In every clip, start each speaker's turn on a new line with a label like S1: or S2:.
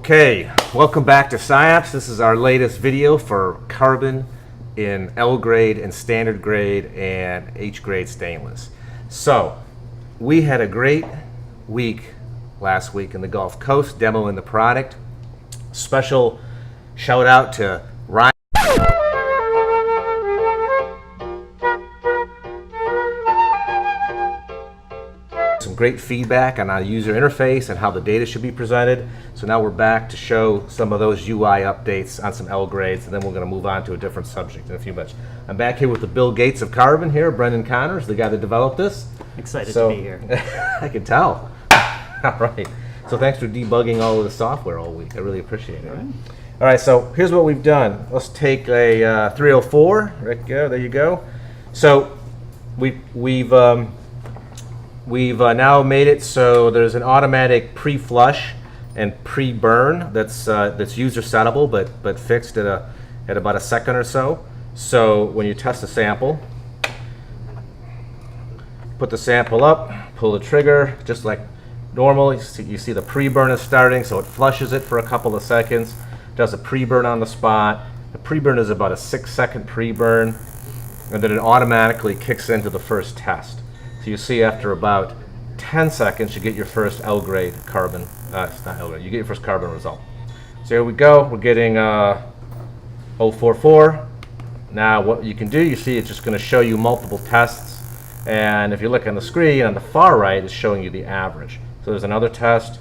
S1: Okay, welcome back to Sciaps. This is our latest video for carbon in L grade and standard grade and H grade stainless. So, we had a great week last week in the Gulf Coast demoing the product. Special shout out to Ryan. Some great feedback on our user interface and how the data should be presented. So now we're back to show some of those UI updates on some L grades, and then we're going to move on to a different subject in a few minutes. I'm back here with the Bill Gates of carbon here, Brendan Connors, the guy that developed this.
S2: Excited to be here.
S1: I can tell. All right. So thanks for debugging all of the software all week. I really appreciate it. All right, so here's what we've done. Let's take a 304. Right there you go. So we've now made it so there's an automatic pre-flush and pre-burn that's user settable but fixed at about a second or so. So when you test a sample, put the sample up, pull the trigger just like normal. You see the pre-burn is starting, so it flushes it for a couple of seconds, does a pre-burn on the spot. The pre-burn is about a 6-second pre-burn, and then it automatically kicks into the first test. So you see after about 10 seconds, you get your first L grade carbon. It's not L grade. You get your first carbon result. So here we go. We're getting 044. Now what you can do, you see it's just going to show you multiple tests. And if you look on the screen, on the far right, it's showing you the average. So there's another test.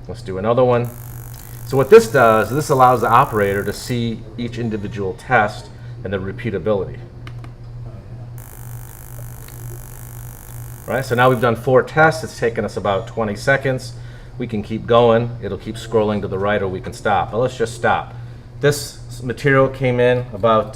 S1: Let's do another one. So what this does, this allows the operator to see each individual test and the repeatability. Right, so now we've done 4 tests. It's taken us about 20 seconds. We can keep going. It'll keep scrolling to the right, or we can stop. But let's just stop. This material came in about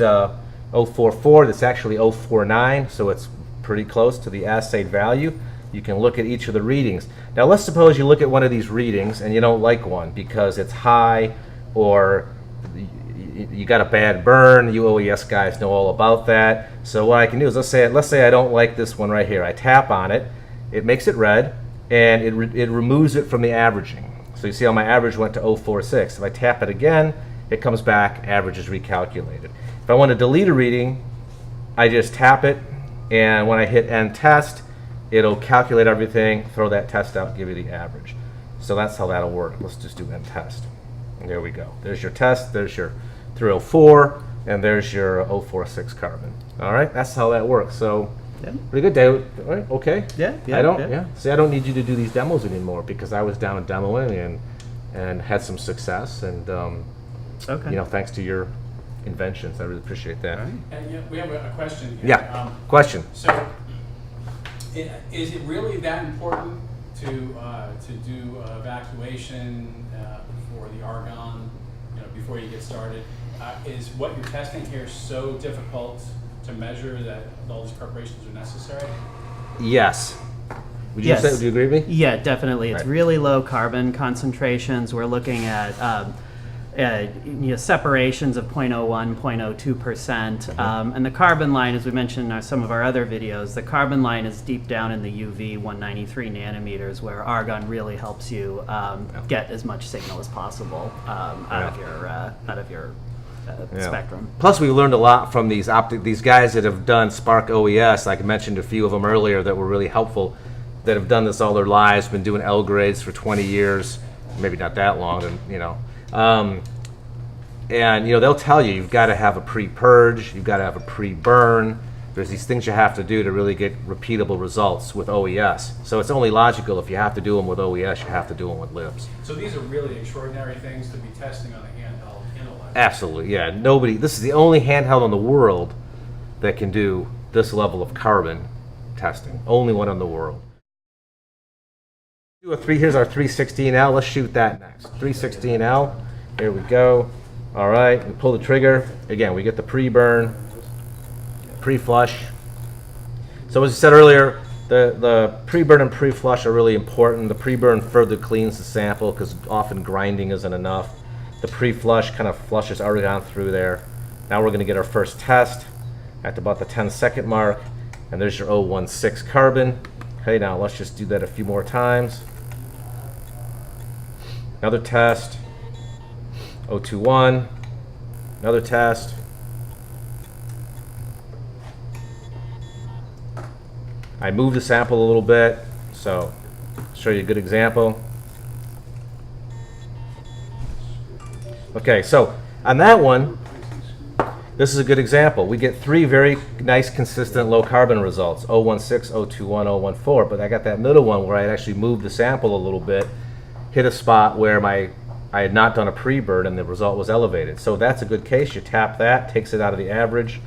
S1: 044. That's actually 049, so it's pretty close to the assayed value. You can look at each of the readings. Now let's suppose you look at one of these readings and you don't like one because it's high or you got a bad burn. You OES guys know all about that. So what I can do is let's say I don't like this one right here. I tap on it, it makes it red, and it removes it from the averaging. So you see how my average went to 046. If I tap it again, it comes back, average is recalculated. If I want to delete a reading, I just tap it, and when I hit end test, it'll calculate everything, throw that test out, give you the average. So that's how that'll work. Let's just do end test. And there we go. There's your test, there's your 304, and there's your 046 carbon. All right, that's how that works. So, yeah. Pretty good, David. All right, okay.
S2: Yeah.
S1: See, I don't need you to do these demos anymore because I was down demoing and had some success, and okay. Thanks to your inventions, I really appreciate that.
S3: All right. And we have a question here.
S1: Yeah. Question.
S3: So, is it really that important to do evacuation for the argon, before you get started? Is what you're testing here so difficult to measure that all these preparations are necessary?
S1: Yes. Would you agree with me?
S2: Yeah, definitely. It's
S1: right.
S2: Really low carbon concentrations. We're looking at separations of 0.01, 0.02%. And the carbon line, as we mentioned in some of our other videos, the carbon line is deep down in the UV 193 nanometers, where argon really helps you get as much signal as possible out of your spectrum.
S1: Plus, we learned a lot from these guys that have done Spark OES. Like I mentioned a few of them earlier that were really helpful, that have done this all their lives, been doing L grades for 20 years, maybe not that long, and they'll tell you you've got to have a pre-purge, you've got to have a pre-burn. There's these things you have to do to really get repeatable results with OES. So it's only logical if you have to do them with OES, you have to do them with LIBS.
S3: So these are really extraordinary things to be testing on a handheld in a lab.
S1: Absolutely, yeah. This is the only handheld in the world that can do this level of carbon testing. Only one in the world. Here's our 316L. Let's shoot that next. 316L. Here we go. All right, we pull the trigger. Again, we get the pre-burn, pre-flush. So as I said earlier, the pre-burn and pre-flush are really important. The pre-burn further cleans the sample because often grinding isn't enough. The pre-flush kind of flushes argon through there. Now we're going to get our first test at about the 10-second mark, and there's your 016 carbon. Okay, now let's just do that a few more times. Another test. 021, another test. I moved the sample a little bit, so I'll show you a good example. Okay, so on that one, this is a good example. We get 3 very nice, consistent low carbon results, 016, 021, 014, but I got that middle one where I actually moved the sample a little bit, hit a spot where I had not done a pre-burn and the result was elevated. So that's a good case. You tap that, takes it out of the average,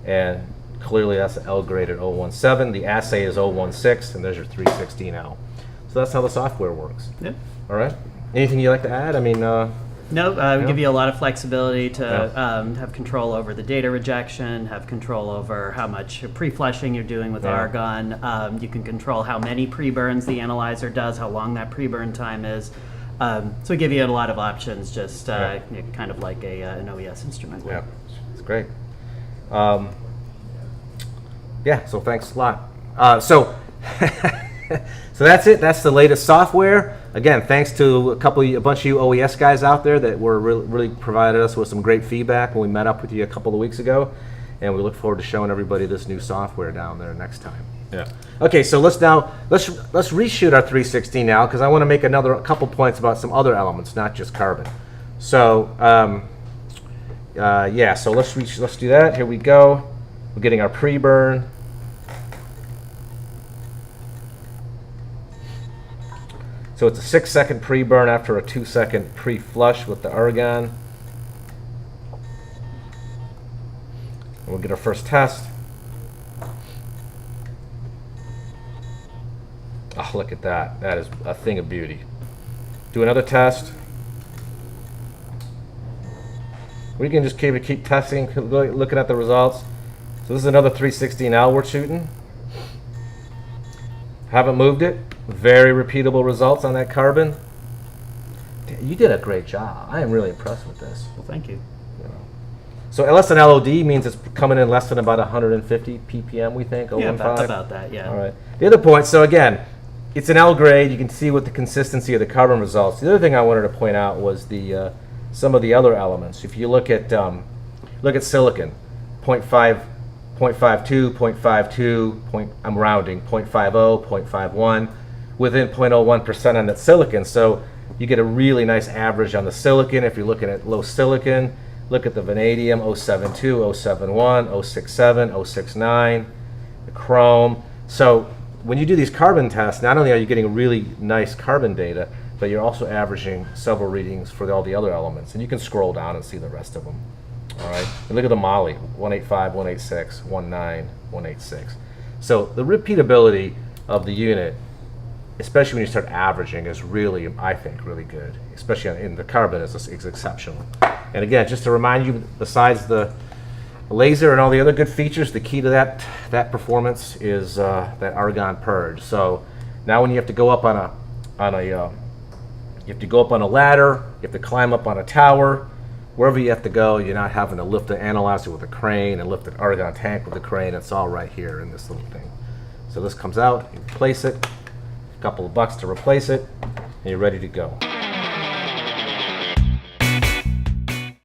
S1: and clearly that's an L grade at 017. The assay is 016, and there's your 316L. So that's how the software works.
S2: Yeah.
S1: All right. Anything you'd like to add? I mean,
S2: No, we give you a lot of flexibility to have control over the data rejection, have control over how much pre-flushing you're doing with argon. You can control how many pre-burns the analyzer does, how long that pre-burn time is. So we give you a lot of options, just kind of like an OES instrument.
S1: Yeah, it's great. Yeah, so thanks a lot. So that's it. That's the latest software. Again, thanks to a bunch of you OES guys out there that were really provided us with some great feedback when we met up with you a couple of weeks ago, and we look forward to showing everybody this new software down there next time. Yeah. Okay, so let's reshoot our 316 now, because I want to make a couple points about some other elements, not just carbon. So yeah, so let's do that. Here we go. We're getting our pre-burn. So it's a 6-second pre-burn after a 2-second pre-flush with the argon. And we'll get our first test. Oh, look at that. That is a thing of beauty. Do another test. We can just keep testing, looking at the results. So this is another 316L we're shooting. Haven't moved it. Very repeatable results on that carbon. You did a great job. I am really impressed with this.
S2: Well, thank you.
S1: So less than LOD means it's coming in less than about 150 ppm, we think, 015.
S2: Yeah, about that, yeah.
S1: All right. The other point, so again, it's an L grade. You can see with the consistency of the carbon results. The other thing I wanted to point out was the some of the other elements. If you look at silicon, 0.5, 0.52, 0.52, I'm rounding, 0.50, 0.51, within 0.01% on that silicon. So you get a really nice average on the silicon. If you're looking at low silicon, look at the vanadium, 072, 071, 067, 069, the chrome. So when you do these carbon tests, not only are you getting really nice carbon data, but you're also averaging several readings for all the other elements. And you can scroll down and see the rest of them. All right. And look at the moly, 185, 186, 19, 186. So the repeatability of the unit, especially when you start averaging, is really, I think, really good. Especially in the carbon is exceptional. And again, just to remind you, besides the laser and all the other good features, the key to that performance is that argon purge. So now when you have to go up on a ladder, you have to climb up on a tower, wherever you have to go, you're not having to lift the analyzer with a crane and lift the argon tank with a crane. It's all right here in this little thing. So this comes out, you replace it, a couple of bucks to replace it, and you're ready to go.